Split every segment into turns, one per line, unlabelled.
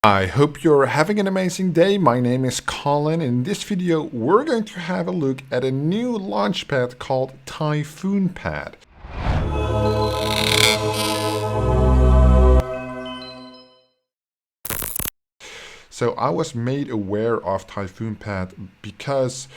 I hope you're having an amazing day. My name is Colin. In this video, we're going to have a look at a new launchpad called Typhoonpad. So I was made aware of Typhoonpad because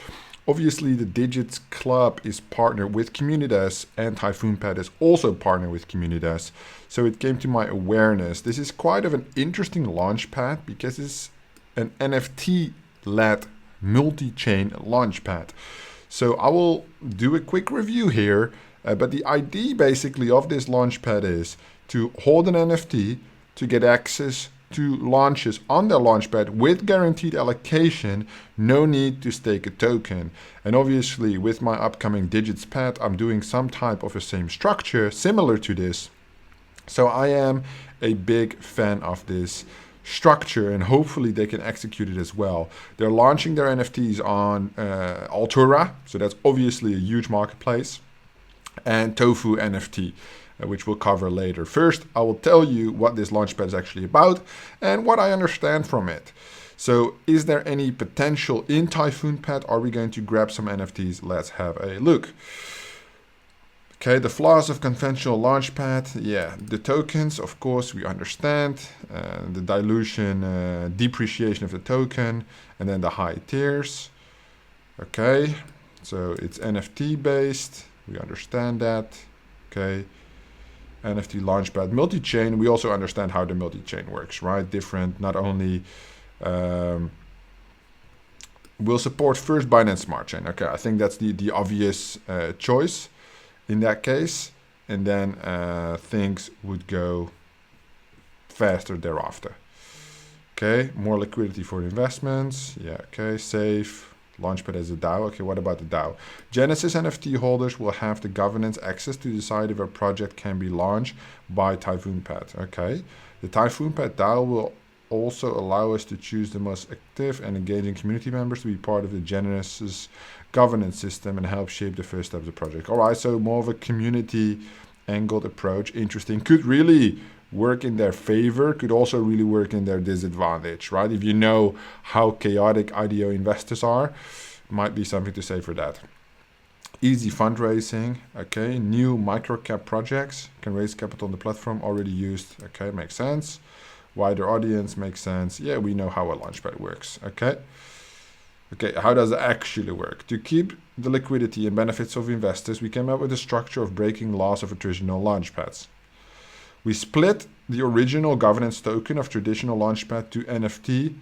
obviously the Digits Club is partnered with Comunitas and Typhoonpad is also partnered with Comunitas. So it came to my awareness. This is quite of an interesting launchpad because it's an NFT-led multi-chain launchpad. So I will do a quick review here, but the idea basically of this launchpad is to hold an NFT to get access to launches on their launchpad with guaranteed allocation, no need to stake a token. And obviously with my upcoming Digits pad, I'm doing some type of the same structure similar to this. So I am a big fan of this structure and hopefully they can execute it as well. They're launching their NFTs on Altura, so that's obviously a huge marketplace, and Tofu NFT. Which we'll cover later. First, I will tell you what this launchpad is actually about and what I understand from it. So, is there any potential in Typhoonpad? Are we going to grab some NFTs? Let's have a look. Okay, the flaws of conventional launchpad. Yeah, the tokens, of course, we understand. The dilution, depreciation of the token, and then the high tiers. Okay, so it's NFT based. We understand that. Okay. NFT Launchpad multi-chain, we also understand how the multi-chain works, right? Different, not only will support first Binance Smart Chain. Okay, I think that's the obvious choice in that case. And then things would go faster thereafter. Okay, more liquidity for investments. Yeah, okay, safe. Launchpad as a DAO. Okay, what about the DAO? Genesis NFT holders will have the governance access to decide if a project can be launched by Typhoonpad. Okay, the Typhoonpad DAO will also allow us to choose the most active and engaging community members to be part of the Genesis governance system and help shape the first step of the project. All right, so more of a community angled approach. Interesting. Could really work in their favor, could also really work in their disadvantage, right? If you know how chaotic IDO investors are, might be something to say for that. Easy fundraising, okay. New microcap projects can raise capital on the platform already used, okay, makes sense. Wider audience makes sense. Yeah, we know how a launchpad works, okay. Okay, how does it actually work? To keep the liquidity and benefits of investors, we came up with a structure of breaking laws of traditional launchpads. We split the original governance token of traditional launchpad to NFT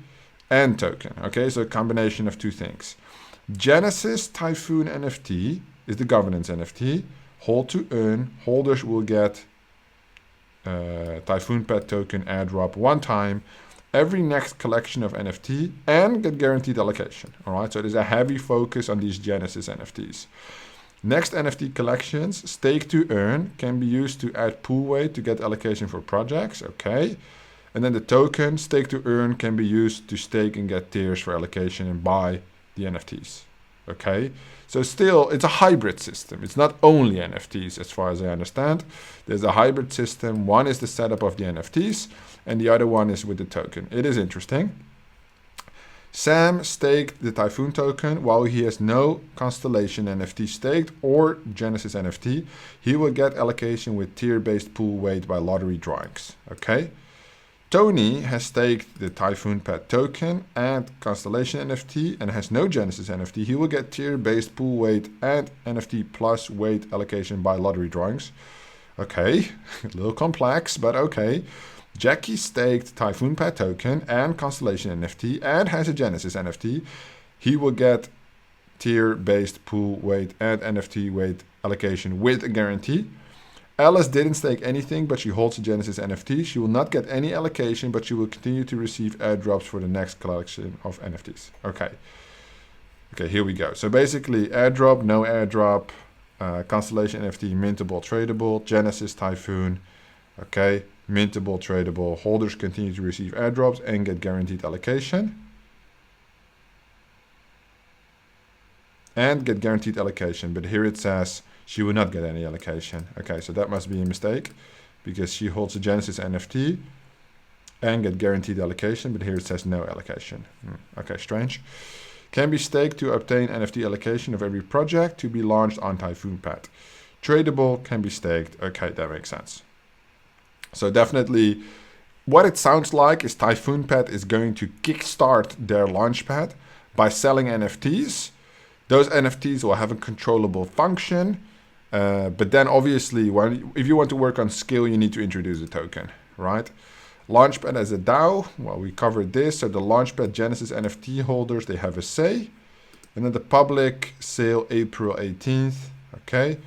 and token. Okay, so a combination of two things. Genesis Typhoon NFT is the governance NFT. Hold to earn. Holders will get Typhoonpad token airdrop one time every next collection of NFT and get guaranteed allocation. All right, so there's a heavy focus on these Genesis NFTs. Next NFT collections, stake to earn, can be used to add pool weight to get allocation for projects, okay. And then the token, stake to earn, can be used to stake and get tiers for allocation and buy the NFTs, okay. So still, it's a hybrid system. It's not only NFTs as far as I understand. There's a hybrid system. One is the setup of the NFTs and the other one is with the token. It is interesting. Sam staked the Typhoon token while he has no Constellation NFT staked or Genesis NFT. He will get allocation with tier-based pool weight by lottery drawings. Okay. Tony has staked the Typhoonpad token and Constellation NFT and has no Genesis NFT. He will get tier-based pool weight and NFT plus weight allocation by lottery drawings. Okay, a little complex, but okay. Jackie staked Typhoonpad token and Constellation NFT and has a Genesis NFT. He will get tier-based pool weight and NFT weight allocation with a guarantee. Alice didn't stake anything, but she holds a Genesis NFT. She will not get any allocation, but she will continue to receive airdrops for the next collection of NFTs. Okay. Okay, here we go. So basically, airdrop, no airdrop, Constellation NFT, mintable, tradable, Genesis, Typhoon, okay. Mintable, tradable, holders continue to receive airdrops and get guaranteed allocation. And get guaranteed allocation, but here it says she will not get any allocation. Okay, so that must be a mistake because she holds a Genesis NFT and get guaranteed allocation, but here it says no allocation. Okay, strange. Can be staked to obtain NFT allocation of every project to be launched on Typhoonpad. Tradable, can be staked. Okay, that makes sense. So definitely what it sounds like is Typhoonpad is going to kickstart their launchpad by selling NFTs. Those NFTs will have a controllable function. But then obviously, if you want to work on scale, you need to introduce a token, right? Launchpad as a DAO, well, we covered this. So the Launchpad Genesis NFT holders, they have a say. And then the public sale, April 18th, okay?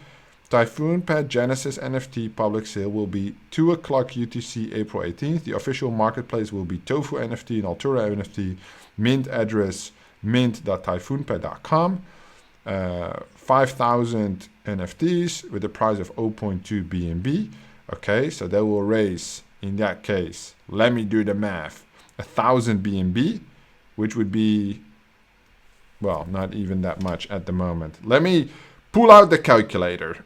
Typhoonpad Genesis NFT public sale will be 2 o'clock UTC, April 18th. The official marketplace will be Tofu NFT and Altura NFT. Mint address, mint.typhoonpad.com. 5,000 NFTs with a price of 0.2 BNB. Okay, so they will raise, in that case, let me do the math, 1,000 BNB, which would be, well, not even that much at the moment. Let me pull out the calculator.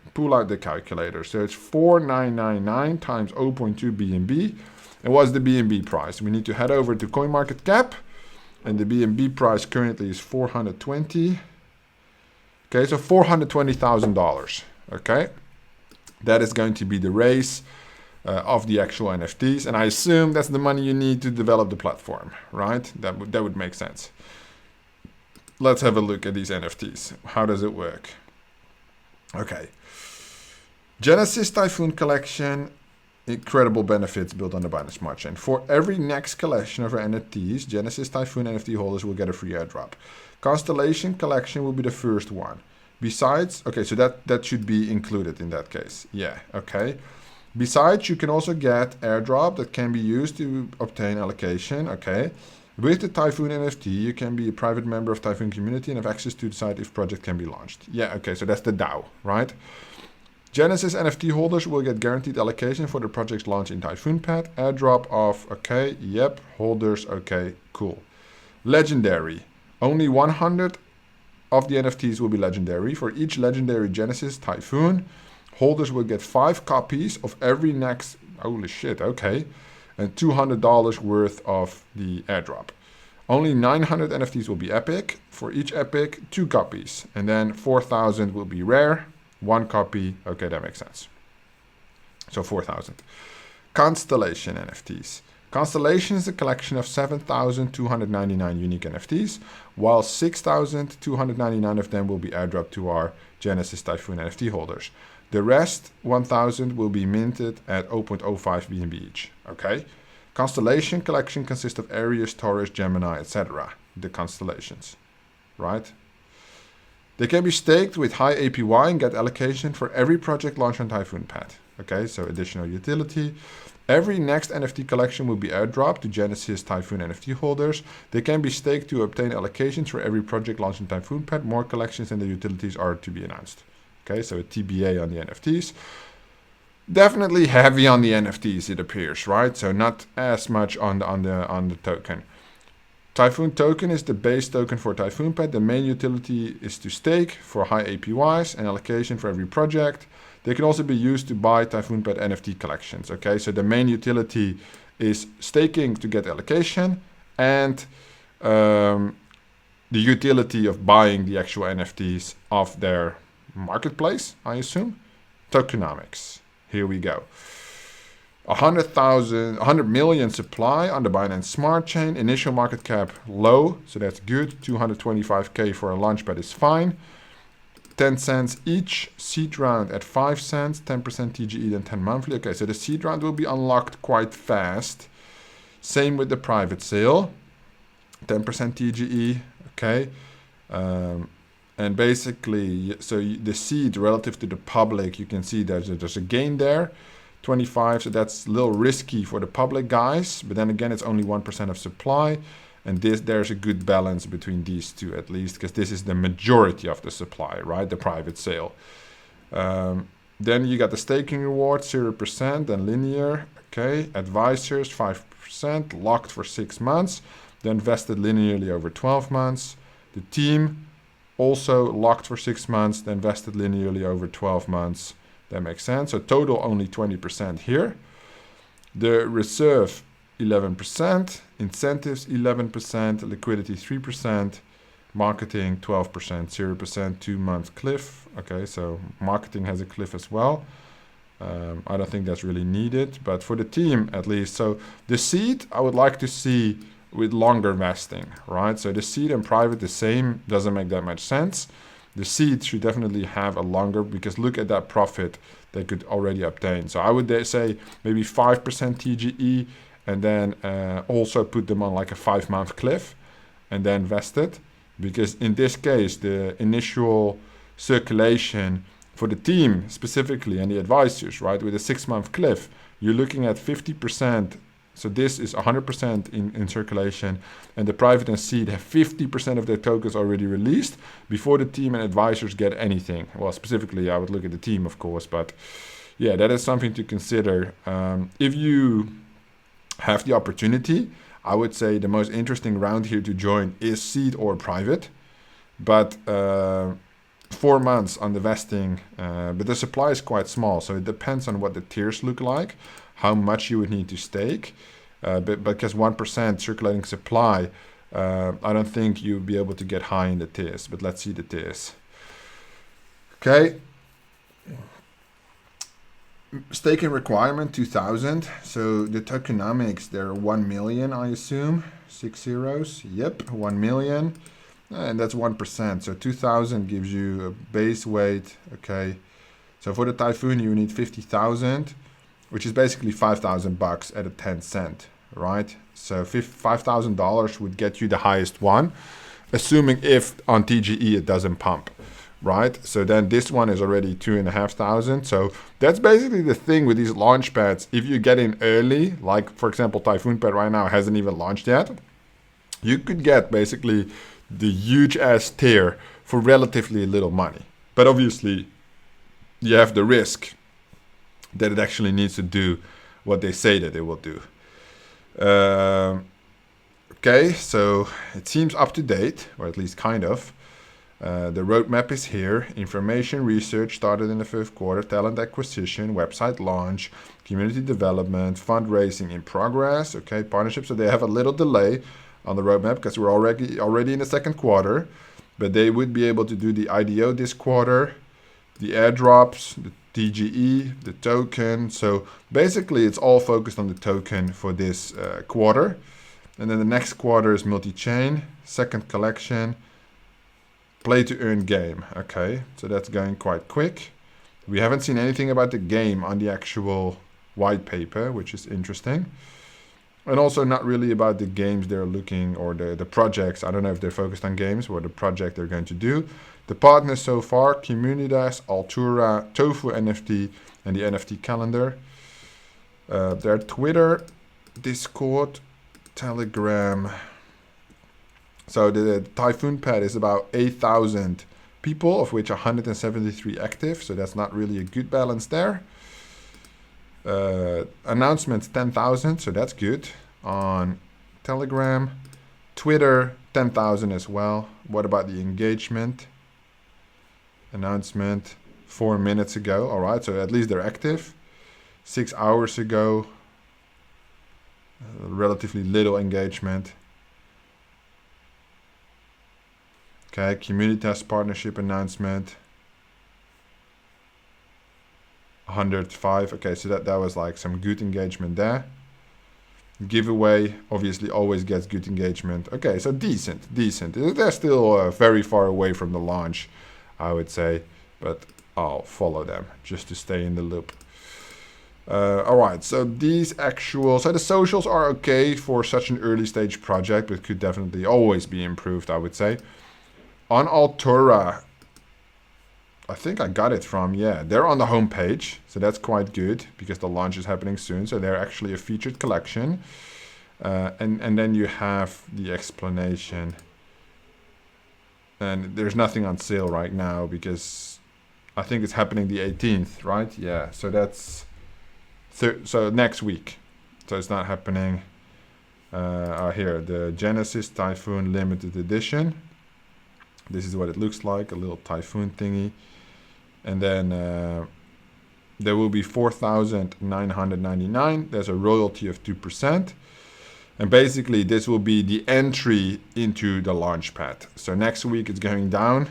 So it's 4,999 times 0.2 BNB. And what's the BNB price? We need to head over to CoinMarketCap, and the BNB price currently is 420. Okay, so $420,000. Okay, that is going to be the raise of the actual NFTs, and I assume that's the money you need to develop the platform, right? That would make sense. Let's have a look at these NFTs. How does it work? Okay, Genesis Typhoon collection, incredible benefits built on the Binance Smart Chain. For every next collection of our NFTs, Genesis Typhoon NFT holders will get a free airdrop. Constellation collection will be the first one. Besides, okay, so that should be included in that case. Yeah, okay. Besides, you can also get airdrop that can be used to obtain allocation, okay. With the Typhoon NFT, you can be a private member of Typhoon community and have access to decide if project can be launched. Yeah, okay, so that's the DAO, right? Genesis NFT holders will get guaranteed allocation for the project's launch in Typhoonpad. Airdrop of, okay, yep, holders, okay, cool. Legendary. Only 100 of the NFTs will be legendary. For each legendary Genesis Typhoon, holders will get 5 copies of every next, holy shit, okay, and $200 worth of the airdrop. Only 900 NFTs will be epic. For each epic, 2 copies. And then 4,000 will be rare, 1 copy. Okay, that makes sense. So 4,000. Constellation NFTs. Constellation is a collection of 7,299 unique NFTs, while 6,299 of them will be airdropped to our Genesis Typhoon NFT holders. The rest, 1,000, will be minted at 0.05 BNB each. Okay. Constellation collection consists of Aries, Taurus, Gemini, etc. The constellations, right? They can be staked with high APY and get allocation for every project launched on Typhoonpad. Okay, so additional utility. Every next NFT collection will be airdropped to Genesis Typhoon NFT holders. They can be staked to obtain allocations for every project launched in Typhoonpad. More collections and the utilities are to be announced. Okay, so a TBA on the NFTs. Definitely heavy on the NFTs, it appears, right? So not as much on the token. Typhoon token is the base token for Typhoonpad. The main utility is to stake for high APYs and allocation for every project. They can also be used to buy Typhoonpad NFT collections. Okay, so the main utility is staking to get allocation, and the utility of buying the actual NFTs of their marketplace, I assume. Tokenomics. Here we go. 100 million supply on the Binance Smart Chain. Initial market cap low, so that's good. 225K for a launchpad is fine. 10 cents each. Seed round at 5 cents. 10% TGE, then 10 monthly. Okay, so the seed round will be unlocked quite fast. Same with the private sale. 10% TGE. Okay. And basically, so the seed relative to the public, you can see there's a gain there. 25, so that's a little risky for the public guys, but then again, it's only 1% of supply, and there's a good balance between these two at least, because this is the majority of the supply, right? The private sale. Then you got the staking reward, 0%, and linear. Okay, advisors 5%, locked for 6 months, then vested linearly over 12 months. The team also locked for 6 months, then vested linearly over 12 months. That makes sense. So total only 20% here. The reserve 11%, incentives 11%, liquidity 3%, marketing 12%, 0%, 2-month cliff. Okay, so marketing has a cliff as well. I don't think that's really needed, but for the team at least. So the seed I would like to see with longer vesting, right? So the seed and private the same doesn't make that much sense. The seed should definitely have a longer, because look at that profit they could already obtain. So I would say maybe 5% TGE, and then also put them on like a 5-month cliff and then vest it. Because in this case, the initial circulation for the team specifically and the advisors, right, with a 6-month cliff, you're looking at 50%. So this is 100% in circulation, and the private and seed have 50% of their tokens already released before the team and advisors get anything. Well, specifically, I would look at the team, of course, but yeah, that is something to consider. If you have the opportunity, I would say the most interesting round here to join is seed or private, but 4 months on the vesting, but the supply is quite small, so it depends on what the tiers look like, how much you would need to stake, but because 1% circulating supply, I don't think you'll be able to get high in the tiers, but let's see the tiers. Okay. Staking requirement 2000. So the tokenomics, they're 1 million, I assume. 6 zeros. Yep, 1 million. And that's 1%. So 2000 gives you a base weight. Okay. So for the Typhoon, you need 50,000, which is basically $5,000 at a 10 cent, right? So $5,000 would get you the highest one, assuming if on TGE it doesn't pump. Right, so then this one is already 2,500. So that's basically the thing with these launch pads. If you get in early, like for example, Typhoonpad right now hasn't even launched yet, you could get basically the huge ass tier for relatively little money. But obviously, you have the risk that it actually needs to do what they say that it will do. Okay, so it seems up to date, or at least kind of. The roadmap is here. Information research started in the 5th quarter, talent acquisition, website launch, community development, fundraising in progress. Okay, partnerships. So they have a little delay on the roadmap because we're already in the 2nd quarter, but they would be able to do the IDO this quarter, the airdrops, the TGE, the token. So basically, it's all focused on the token for this quarter, and then the next quarter is multi-chain, 2nd collection. Play to earn game. Okay, so that's going quite quick. We haven't seen anything about the game on the actual white paper, which is interesting. And also not really about the games they're looking, or the projects. I don't know if they're focused on games or the project they're going to do. The partners so far, Comunitas, Altura, Tofu NFT, and the NFT calendar. Their Twitter, Discord, Telegram. So the Typhoonpad is about 8,000 people, of which 173 active. So that's not really a good balance there. Announcements 10,000, so that's good on Telegram. Twitter 10,000 as well. What about the engagement? Announcement 4 minutes ago. All right, so at least they're active. 6 hours ago, relatively little engagement. Okay, Comunitas partnership announcement. 105. Okay, so that was like some good engagement there. Giveaway obviously always gets good engagement. Okay, so decent. They're still very far away from the launch, I would say, but I'll follow them just to stay in the loop. All right, so so the socials are okay for such an early stage project, but could definitely always be improved, I would say. On Altura, I think I got it from, they're on the home page, so that's quite good because the launch is happening soon. So they're actually a featured collection, and then you have the explanation. And there's nothing on sale right now because I think it's happening the 18th, right? Yeah, so that's so next week. So it's not happening. Here, the Genesis Typhoon Limited Edition. This is what it looks like, a little typhoon thingy. And then there will be 4,999. There's a royalty of 2%. And basically this will be the entry into the Launchpad. So next week it's going down.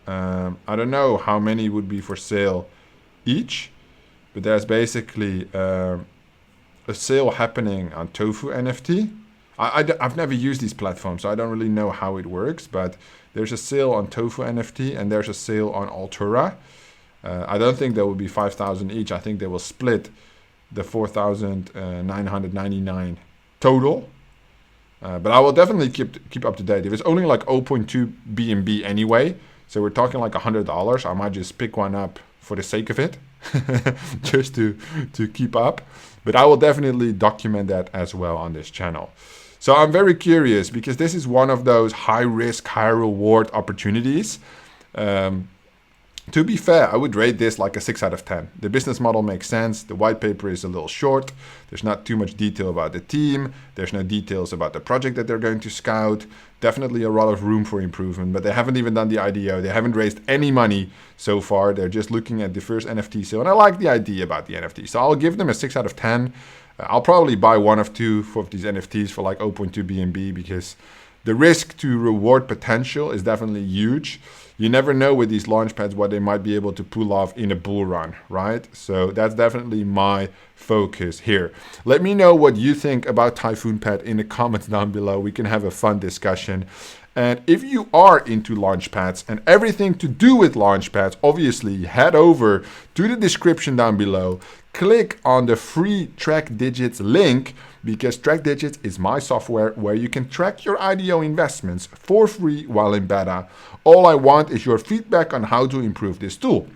I don't know how many would be for sale each, but there's basically a sale happening on Tofu NFT. I've never used these platforms, so I don't really know how it works, but there's a sale on Tofu NFT and there's a sale on Altura. I don't think there will be 5,000 each. I think they will split the 4,999 total. But I will definitely keep up to date. If it's only like 0.2 BNB anyway, so we're talking like $100, I might just pick one up for the sake of it, just to keep up. But I will definitely document that as well on this channel. So I'm very curious because this is one of those high risk, high reward opportunities. To be fair, I would rate this like a 6 out of 10. The business model makes sense. The white paper is a little short. There's not too much detail about the team. There's no details about the project that they're going to scout. Definitely a lot of room for improvement, but they haven't even done the IDO. They haven't raised any money so far. They're just looking at the first NFT sale. And I like the idea about the NFT. So I'll give them a 6 out of 10. I'll probably buy one of two of these NFTs for like 0.2 BNB because the risk to reward potential is definitely huge. You never know with these launchpads what they might be able to pull off in a bull run, right? So that's definitely my focus here. Let me know what you think about Typhoonpad in the comments down below. We can have a fun discussion. And if you are into launchpads and everything to do with launchpads, obviously head over to the description down below. Click on the free Track Digits link because Track Digits is my software where you can track your IDO investments for free while in beta. All I want is your feedback on how to improve this tool.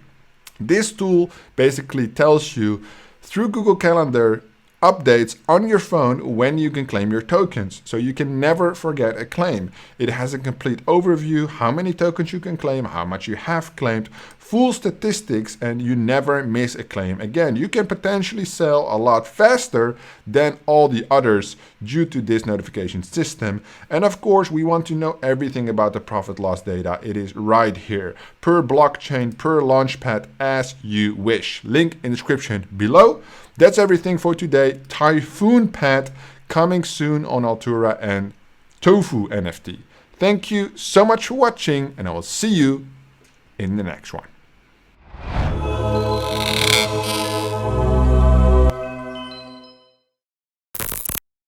This tool basically tells you through Google Calendar updates on your phone when you can claim your tokens, so you can never forget a claim. It has a complete overview, how many tokens you can claim, how much you have claimed, full statistics, and you never miss a claim again. You can potentially sell a lot faster than all the others due to this notification system. And of course, we want to know everything about the profit loss data. It is right here, per blockchain, per launchpad, as you wish. Link in description below. That's everything for today. Typhoonpad coming soon on Altura and Tofu NFT. Thank you so much for watching, and I will see you in the next one.